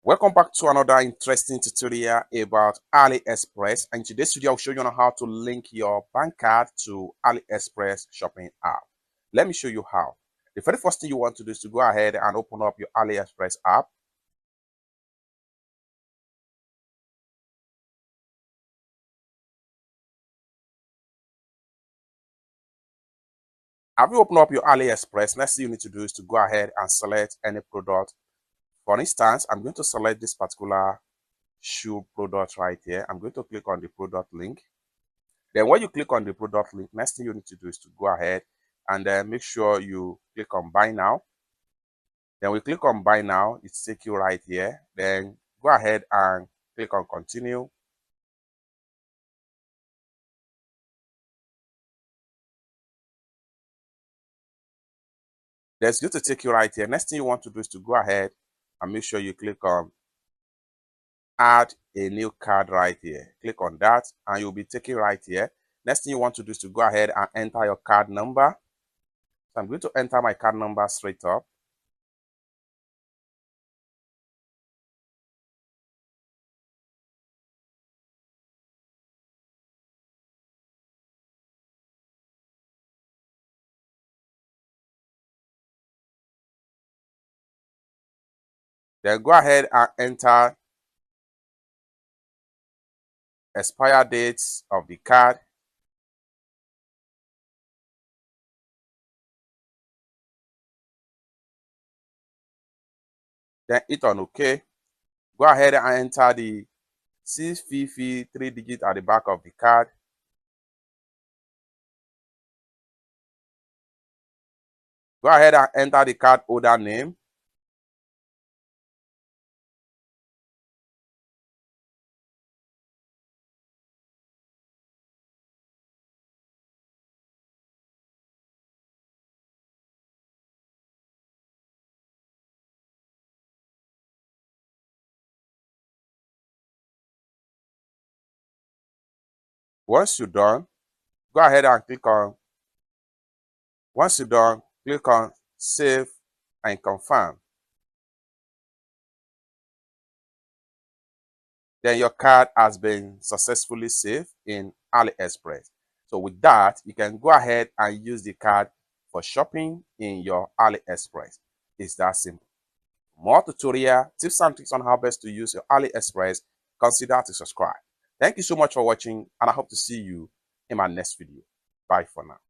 Welcome back to another interesting tutorial about AliExpress, and in today's video I'll show you on how to link your bank card to AliExpress shopping app. Let me show you how. The very first thing you want to do is to go ahead and open up your AliExpress app. After you open up your AliExpress, next thing you need to do is to go ahead and select any product. For instance, I'm going to select this particular shoe product right here. I'm going to click on the product link. Then when you click on the product link, next thing you need to do is to go ahead and then make sure you click on buy now. Then we click on buy now, it takes you right here. Then go ahead and click on continue. That's going to take you right here. Next thing you want to do is to go ahead and make sure you click on add a new card right here. Click on that and you'll be taken right here. Next thing you want to do is to go ahead and enter your card number. So I'm going to enter my card number straight up. Then go ahead and enter expire dates of the card. Then hit on OK. Go ahead and enter the CVV 3-digit at the back of the card. Go ahead and enter the card holder name. Once you're done, go ahead and click on save and confirm. Then your card has been successfully saved in AliExpress. So with that, you can go ahead and use the card for shopping in your AliExpress. It's that simple. For more tutorial tips and tricks on how best to use your AliExpress, consider to subscribe. Thank you so much for watching, and I hope to see you in my next video. Bye for now.